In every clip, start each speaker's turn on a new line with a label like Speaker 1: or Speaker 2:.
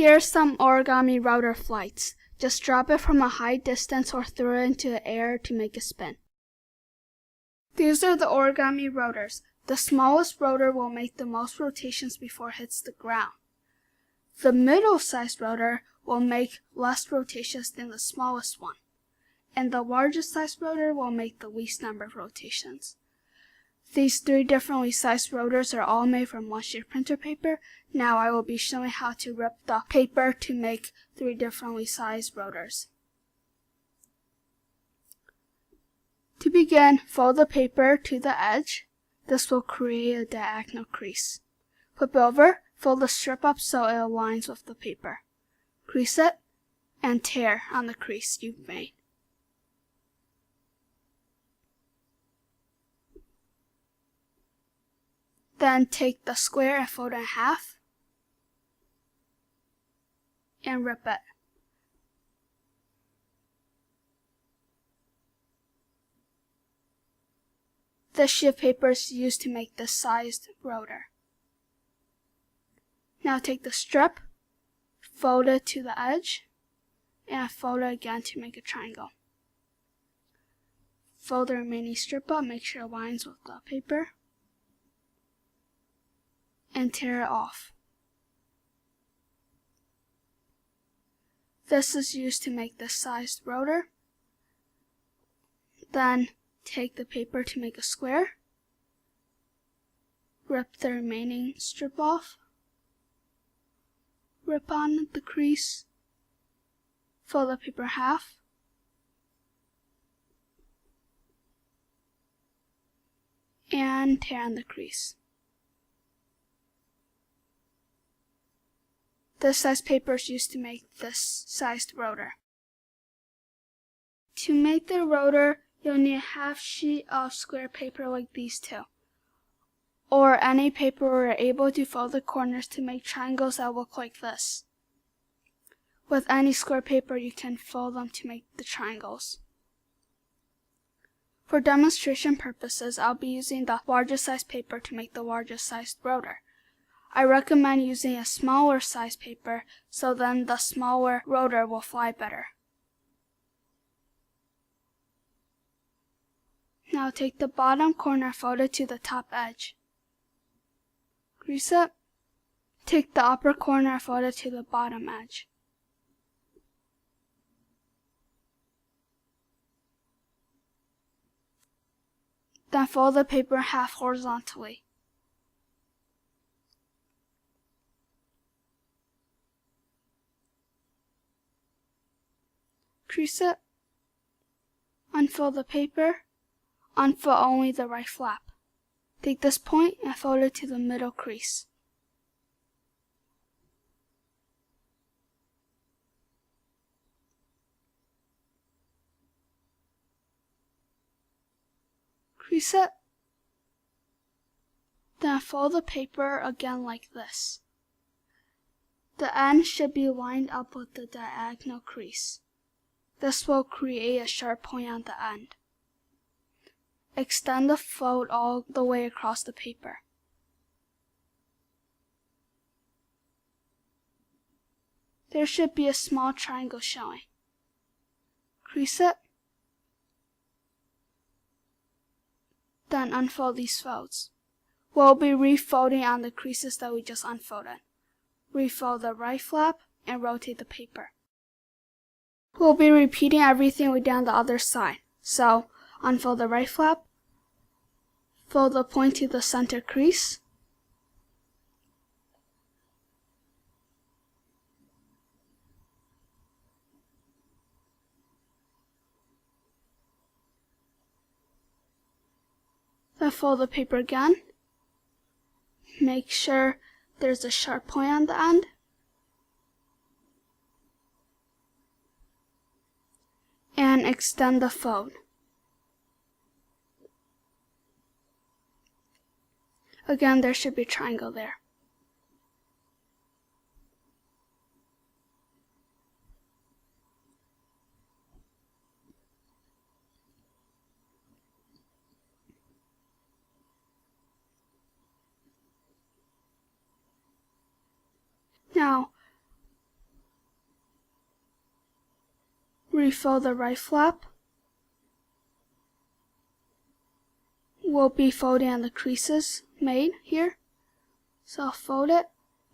Speaker 1: Here's some origami rotor flights. Just drop it from a high distance or throw it into the air to make it spin. These are the origami rotors. The smallest rotor will make the most rotations before it hits the ground. The middle-sized rotor will make less rotations than the smallest one. And the largest sized rotor will make the least number of rotations. These three differently sized rotors are all made from one-sheet printer paper. Now I will be showing how to rip the paper to make three differently sized rotors. To begin, fold the paper to the edge. This will create a diagonal crease. Flip over, fold the strip up so it aligns with the paper. Crease it, and tear on the crease you've made. Then take the square and fold it in half and rip it. This sheet of paper is used to make this sized rotor. Now take the strip, fold it to the edge, and fold it again to make a triangle. Fold the remaining strip up, make sure it aligns with the paper, and tear it off. This is used to make this sized rotor. Then take the paper to make a square. Rip the remaining strip off. Rip on the crease. Fold the paper in half. And tear on the crease. This size paper is used to make this sized rotor. To make the rotor, you'll need a half sheet of square paper like these two, or any paper where you're able to fold the corners to make triangles that look like this. With any square paper, you can fold them to make the triangles. For demonstration purposes, I'll be using the largest size paper to make the largest sized rotor. I recommend using a smaller size paper so then the smaller rotor will fly better. Now take the bottom corner, fold it to the top edge. Crease it. Take the upper corner, fold it to the bottom edge. Then fold the paper in half horizontally. Crease it. Unfold the paper. Unfold only the right flap. Take this point and fold it to the middle crease. Crease it. Then fold the paper again like this. The end should be lined up with the diagonal crease. This will create a sharp point on the end. Extend the fold all the way across the paper. There should be a small triangle showing. Crease it. Then unfold these folds. We'll be refolding on the creases that we just unfolded. Refold the right flap and rotate the paper. We'll be repeating everything we did on the other side. So, unfold the right flap, fold the point to the center crease, then fold the paper again. Make sure there's a sharp point on the end. And extend the fold. Again, there should be a triangle there. Now, refill the right flap. We'll be folding on the creases made here. So I'll fold it,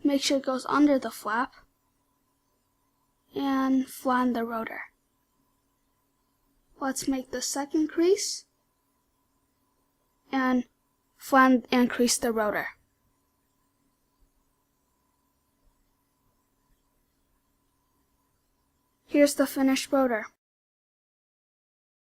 Speaker 1: make sure it goes under the flap, and flatten the rotor. Let's make the second crease and flatten and crease the rotor. Here's the finished rotor.